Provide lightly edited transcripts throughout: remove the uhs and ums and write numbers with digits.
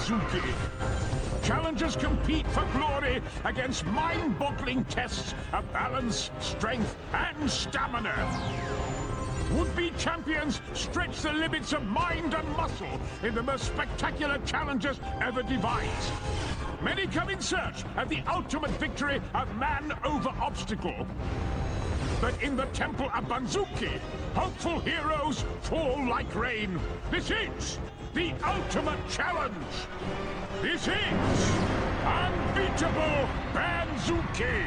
Banzuke. Challengers compete for glory against mind-boggling tests of balance, strength, and stamina. Would-be champions stretch the limits of mind and muscle in the most spectacular challenges ever devised. Many come in search of the ultimate victory of man over obstacle. But in the Temple of Banzuke, hopeful heroes fall like rain. This is the ultimate challenge. This is Unbeatable Banzuke.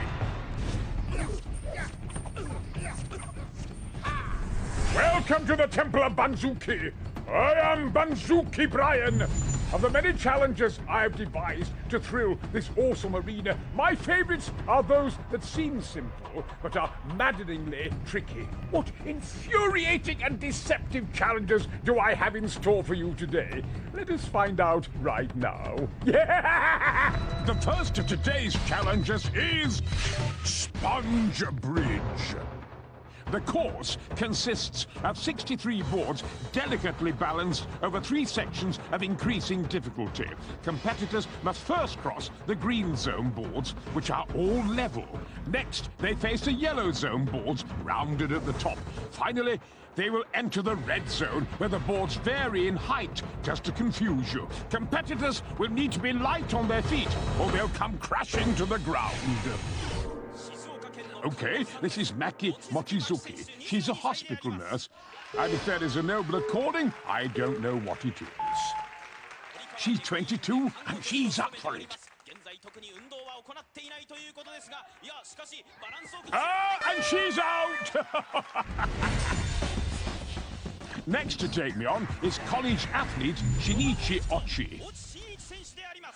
Welcome to the Temple of Banzuke. I am Banzuke Brian. Of the many challenges I have devised to thrill this awesome arena, my favorites are those that seem simple, but are maddeningly tricky. What infuriating and deceptive challenges do I have in store for you today? Let us find out right now. Yeah! The first of today's challenges is Sponge Bridge. The course consists of 63 boards delicately balanced over 3 sections of increasing difficulty. Competitors must first cross the green zone boards, which are all level. Next, they face the yellow zone boards, rounded at the top. Finally, they will enter the red zone, where the boards vary in height, just to confuse you. Competitors will need to be light on their feet, or they'll come crashing to the ground. Okay, this is Maki Mochizuki. She's a hospital nurse. And if that is a noble according, I don't know what it is. She's 22, and she's up for it. And she's out! Next to take me on is college athlete Shinichi Ochi.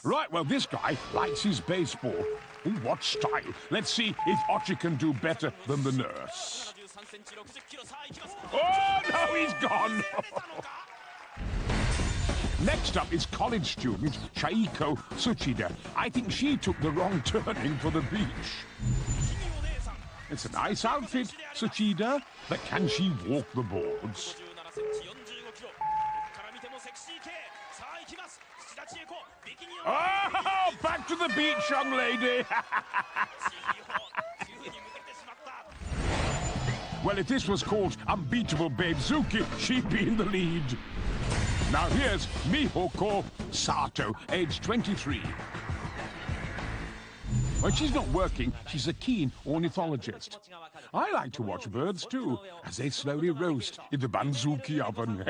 Right, well, this guy likes his baseball. Ooh, what style. Let's see if Ochi can do better than the nurse. Oh, no, he's gone. Next up is college student Chaiko Tsuchida. I think she took the wrong turning for the beach. It's a nice outfit, Tsuchida, but can she walk the boards? Oh, back to the beach, young lady! Well, if this was called Unbeatable Banzuke, she'd be in the lead. Now here's Mihoko Sato, age 23. When she's not working, she's a keen ornithologist. I like to watch birds too, as they slowly roast in the Banzuke oven.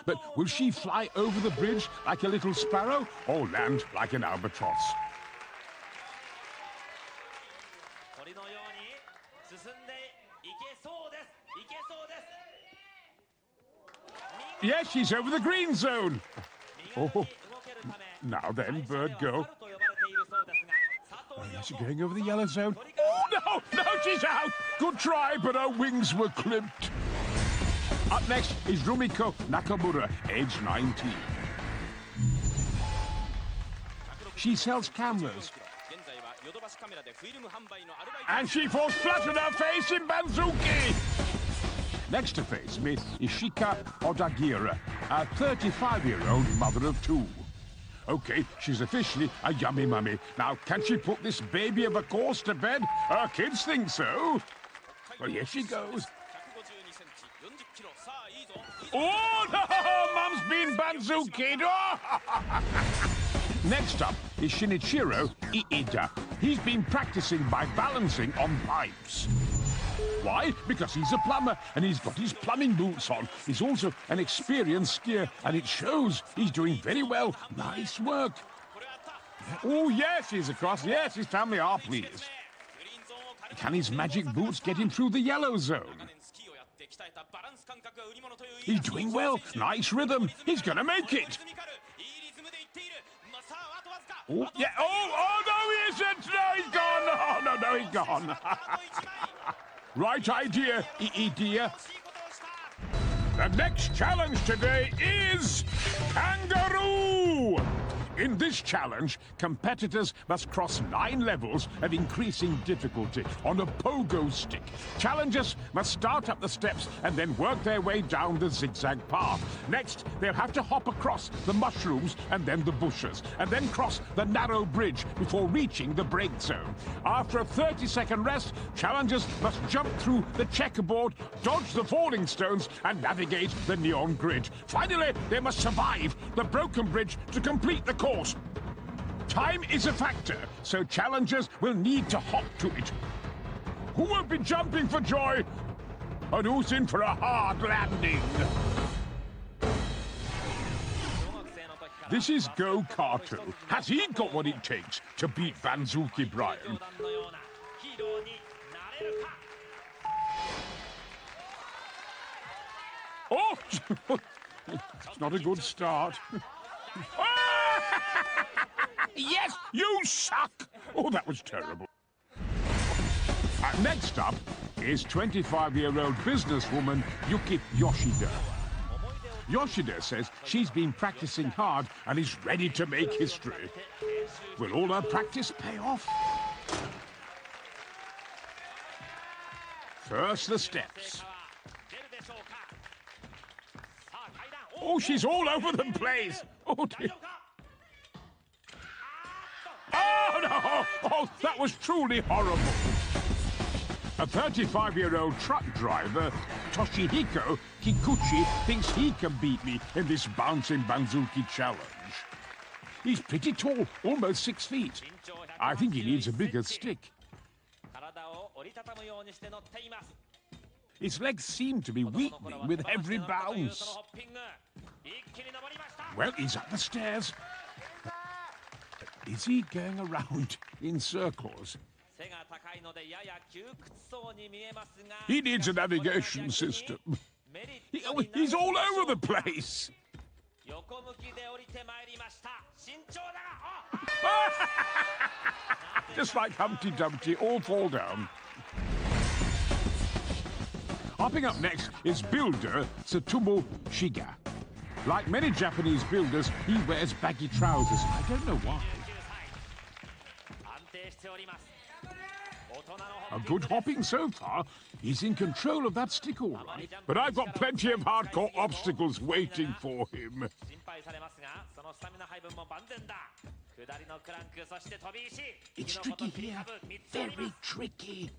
But will she fly over the bridge like a little sparrow, or land like an albatross? Yes, she's over the green zone. Oh, now then, bird girl. Oh, yes, she's going over the yellow zone. Oh, no, she's out. Good try, but her wings were clipped. Up next is Rumiko Nakamura, age 19. She sells cameras. And she falls flat on her face in Banzuke. Next to face me is Shika Odagira, a 35-year-old mother of 2. Okay, she's officially a yummy mummy. Now, can she put this baby of a course to bed? Her kids think so. Well, here she goes. Oh, no! Mum's been Banzuki'd! Oh! Next up is Shinichiro Iida. He's been practicing by balancing on pipes. Why? Because he's a plumber, and he's got his plumbing boots on. He's also an experienced skier, and it shows. He's doing very well. Nice work. Oh, yes, he's across. Yes, his family are pleased. Can his magic boots get him through the yellow zone? He's doing well. Nice rhythm. He's going to make it. Oh, yeah. Oh, no, he isn't. No, he's gone. Oh, no, he's gone. Right idea, dear. The next challenge today is Kangaroo! In this challenge, competitors must cross 9 levels of increasing difficulty on a pogo stick. Challengers must start up the steps and then work their way down the zigzag path. Next, they'll have to hop across the mushrooms and then the bushes, and then cross the narrow bridge before reaching the break zone. After a 30-second rest, challengers must jump through the checkerboard, dodge the falling stones, and navigate the neon grid. Finally, they must survive the broken bridge to complete the course. Time is a factor, so challengers will need to hop to it. Who will be jumping for joy? And who's in for a hard landing? This is Go-Karto. Has he got what it takes to beat Banzuke Brian? Oh! It's not a good start. Yes, you suck! Oh, that was terrible. Next up is 25-year-old businesswoman Yuki Yoshida. Yoshida says she's been practicing hard and is ready to make history. Will all her practice pay off? First, the steps. Oh, she's all over the place! Oh, dear. Oh, no! Oh, that was truly horrible. A 35-year-old truck driver, Toshihiko Kikuchi, thinks he can beat me in this bouncing Banzuke challenge. He's pretty tall, almost 6 feet. I think he needs a bigger stick. His legs seem to be weakening with every bounce. Well, he's up the stairs. Is he going around in circles? He needs a navigation system. He's all over the place. Just like Humpty Dumpty, all fall down. Hopping up next is builder Tsutomu Shiga. Like many Japanese builders, he wears baggy trousers. I don't know why. A good hopping so far. He's in control of that stick all right. But I've got plenty of hardcore obstacles waiting for him. It's tricky here. Very tricky.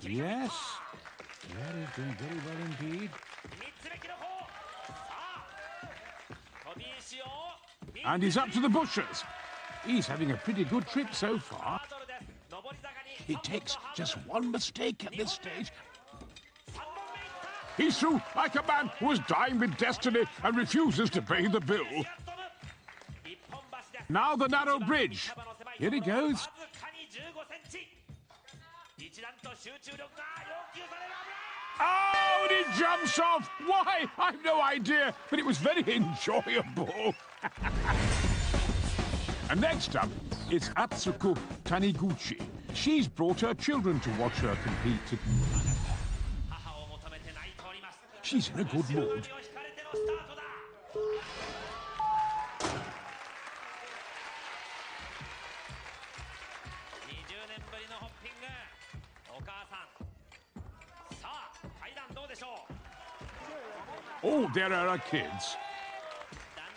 Yes. Yeah, he's doing very well indeed. And he's up to the bushes. He's having a pretty good trip so far. It takes just one mistake at this stage. He's through like a man who is dying with destiny and refuses to pay the bill. Now the narrow bridge. Here he goes. Oh, and he jumps off! Why? I've no idea, but it was very enjoyable. And next up, it's Atsuko Taniguchi. She's brought her children to watch her compete. She's in a good mood. Oh, there are our kids.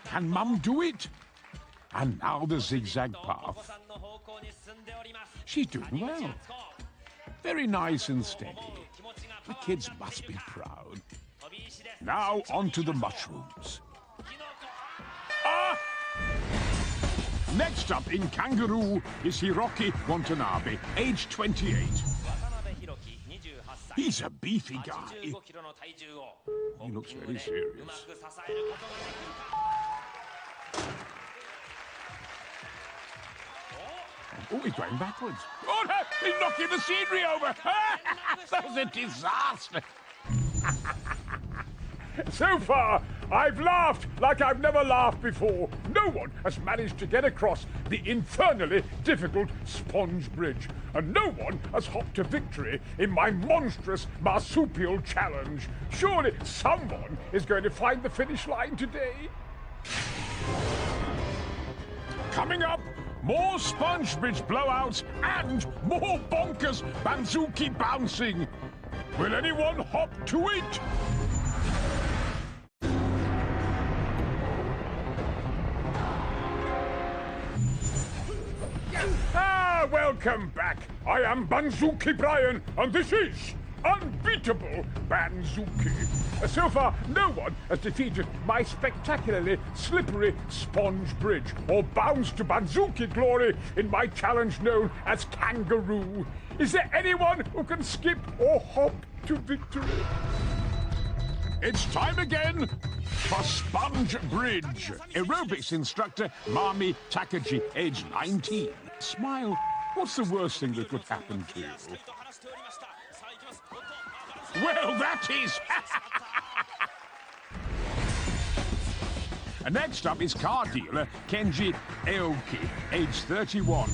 Can Mum do it? And now the zigzag path. She's doing well. Very nice and steady. The kids must be proud. Now onto the mushrooms. Ah! Next up in kangaroo is Hiroki Watanabe, age 28. He's a beefy guy. He looks very serious. Oh, he's going backwards. Oh, no! He's knocking the scenery over! That was a disaster! So far, I've laughed like I've never laughed before. No one has managed to get across the infernally difficult sponge bridge. And no one has hopped to victory in my monstrous marsupial challenge. Surely someone is going to find the finish line today. Coming up, more sponge bridge blowouts and more bonkers Banzuke bouncing. Will anyone hop to it? Welcome back. I am Banzuke Brian, and this is Unbeatable Banzuke. So far, no one has defeated my spectacularly slippery sponge bridge or bounced to Banzuke glory in my challenge known as Kangaroo. Is there anyone who can skip or hop to victory? It's time again for Sponge Bridge. Aerobics instructor Mami Takaji, age 19. Smile. What's the worst thing that could happen to you? Well, that is... Next up is car dealer Kenji Aoki, age 31.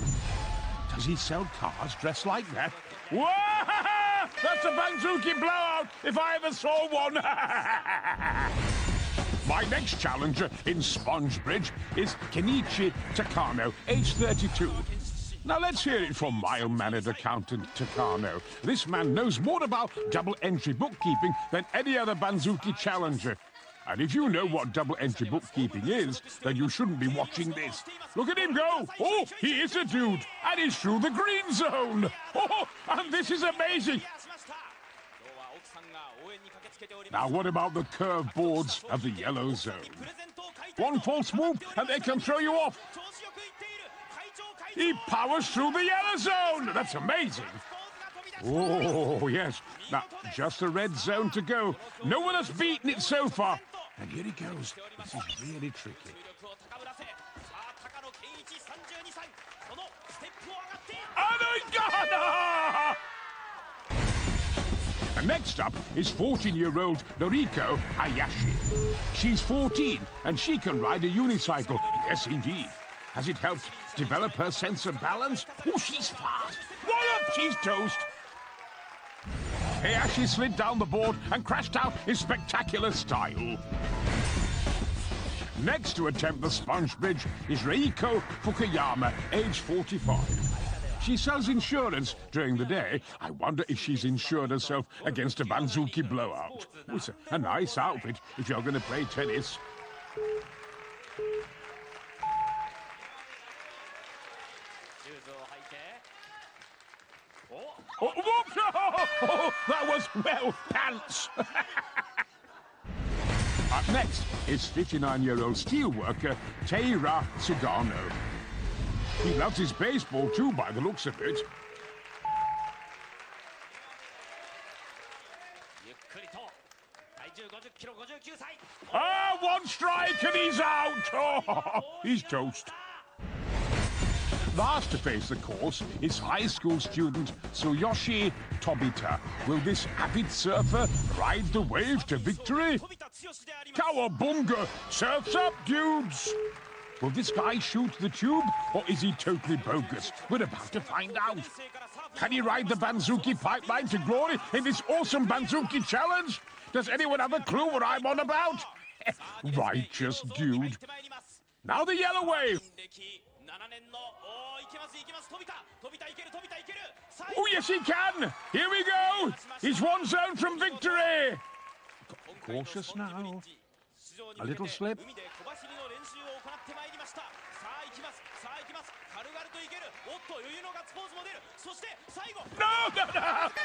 Does he sell cars dressed like that? Whoa! That's a Banzuke blowout, if I ever saw one! My next challenger in Sponge Bridge is Kenichi Takano, age 32. Now let's hear it from mild-mannered accountant Takano. This man knows more about double-entry bookkeeping than any other Banzuke challenger. And if you know what double-entry bookkeeping is, then you shouldn't be watching this. Look at him go! Oh, he is a dude! And he's through the green zone! Oh, and this is amazing! Now what about the curved boards of the yellow zone? One false move and they can throw you off! He powers through the yellow zone! That's amazing! Oh, yes. Now, just a red zone to go. No one has beaten it so far. And here he goes. This is really tricky. And next up is 14-year-old Noriko Hayashi. She's 14, and she can ride a unicycle. Yes, indeed. Has it helped develop her sense of balance? Oh, she's fast. Wallop, she's toast. Hayashi slid down the board and crashed out in spectacular style. Next to attempt the sponge bridge is Reiko Fukuyama, age 45. She sells insurance during the day. I wonder if she's insured herself against a Banzuke blowout. Oh, it's a nice outfit if you're going to play tennis. Oh, whoops! Oh, that was, well, pants! Up next is 59-year-old steelworker Teira Sugano. He loves his baseball too, by the looks of it. Ah, one strike and he's out! Oh, he's toast. Last to face the course is high school student Tsuyoshi Tobita. Will this avid surfer ride the wave to victory? Cowabunga! Surf's up, dudes! Will this guy shoot the tube, or is he totally bogus? We're about to find out. Can he ride the Banzuke pipeline to glory in this awesome Banzuke challenge? Does anyone have a clue what I'm on about? Righteous dude. Now the yellow wave! Oh, yes, he can! Here we go! He's one zone from victory! Cautious now. A little slip. No! A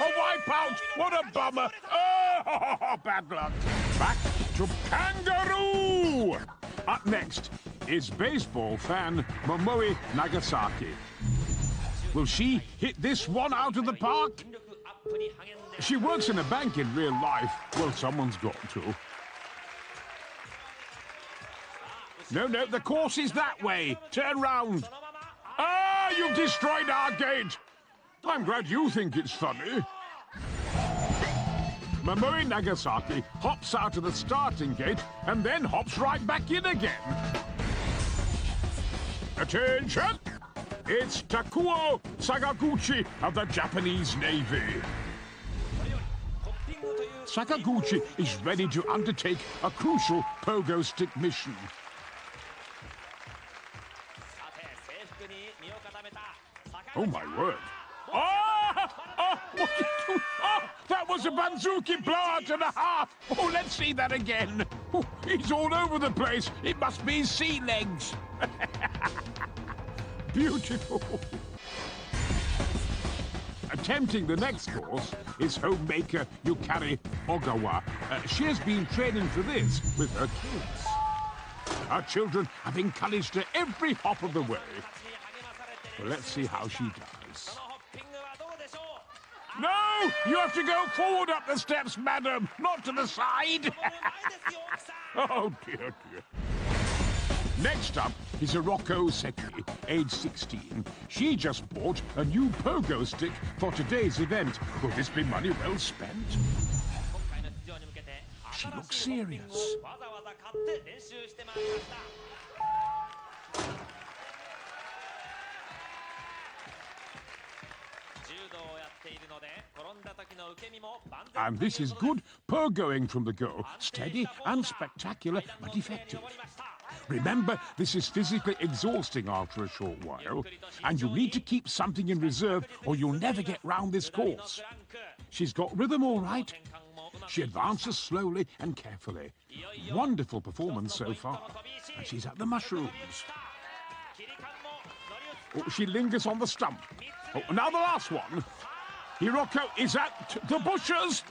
wipeout! What a bummer! Oh, bad luck. Back to Kangaroo! Up next is baseball fan Momoe Nagasaki. Will she hit this one out of the park? She works in a bank in real life. Well, someone's got to. No, the course is that way. Turn round. Ah, you've destroyed our gate. I'm glad you think it's funny. Momoe Nagasaki hops out of the starting gate and then hops right back in again. Attention! It's Takuo Sakaguchi of the Japanese Navy. Sakaguchi is ready to undertake a crucial pogo stick mission. Oh, my word. What did you do? That was a Banzuke blowout and a half. Oh, let's see that again. Oh, he's all over the place. It must be his sea legs. Beautiful. Attempting the next course is homemaker Yukari Ogawa. She has been training for this with her kids. Her children have encouraged her every hop of the way. Well, let's see how she does. No! You have to go forward up the steps, madam, not to the side. Oh, dear, dear. Next up is Hiroko Seki, age 16. She just bought a new pogo stick for today's event. Will this be money well spent? She looks serious. And this is good pogoing from the go. Steady and spectacular, but effective. Remember, this is physically exhausting after a short while, and you'll need to keep something in reserve or you'll never get round this course. She's got rhythm all right. She advances slowly and carefully. Wonderful performance so far. And she's at the mushrooms. Oh, she lingers on the stump. Oh, now the last one. Hiroko is at the bushes.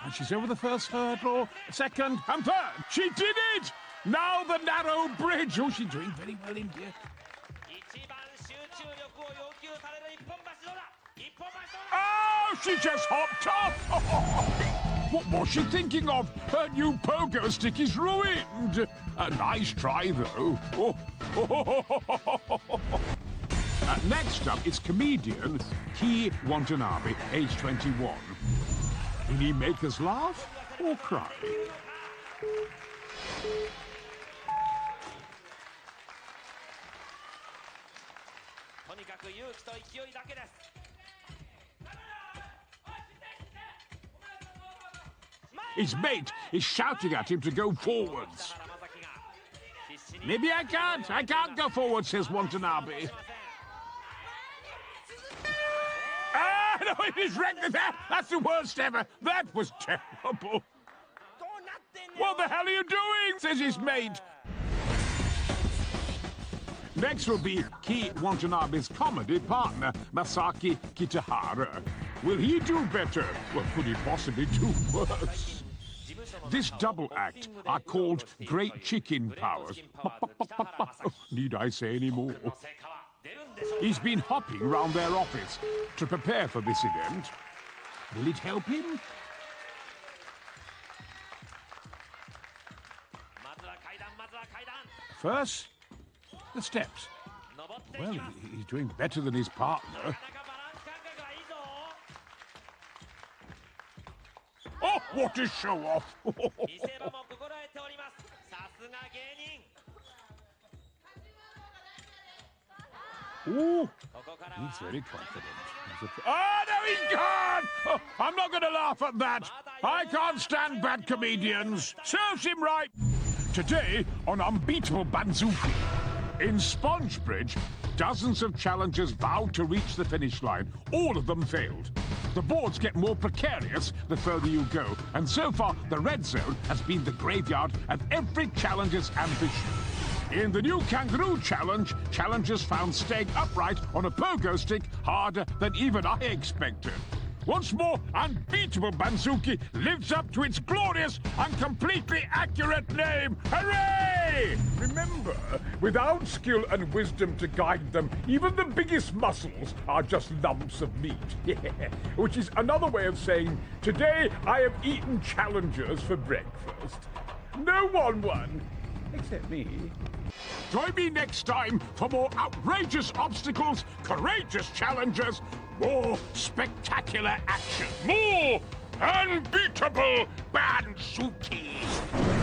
And she's over the first hurdle, second and third. She did it! Now the narrow bridge. Oh, she's doing very well in here. Oh, she just hopped off. Oh, what was she thinking of? Her new pogo stick is ruined. A nice try, though. Oh. Next up is comedian Ki Watanabe, age 21. Will he make us laugh or cry? His mate is shouting at him to go forwards. Maybe I can't go forward, says Watanabe. No, it is wrecked. That's the worst ever. That was terrible. What the hell are you doing? Says his mate. Next will be Ki Watanabe's comedy partner, Masaki Kitahara. Will he do better? Well, could he possibly do worse? This double act are called Great Chicken Powers. Need I say any more? He's been hopping round their office to prepare for this event. Will it help him? First, the steps. Well, he's doing better than his partner. Oh, what a show-off! Ooh, he's very confident. Oh, no, he's gone! Oh, I'm not going to laugh at that. I can't stand bad comedians. Serves him right. Today on Unbeatable Banzuke, in Spongebridge, dozens of challengers vowed to reach the finish line. All of them failed. The boards get more precarious the further you go, and so far the red zone has been the graveyard of every challenger's ambition. In the new Kangaroo Challenge, challengers found staying upright on a pogo stick harder than even I expected. Once more, Unbeatable Banzuke lives up to its glorious and completely accurate name. Hooray! Remember, without skill and wisdom to guide them, even the biggest muscles are just lumps of meat. Which is another way of saying, today I have eaten challengers for breakfast. No one won, except me. Join me next time for more outrageous obstacles, courageous challengers, more spectacular action, more Unbeatable Banzuke.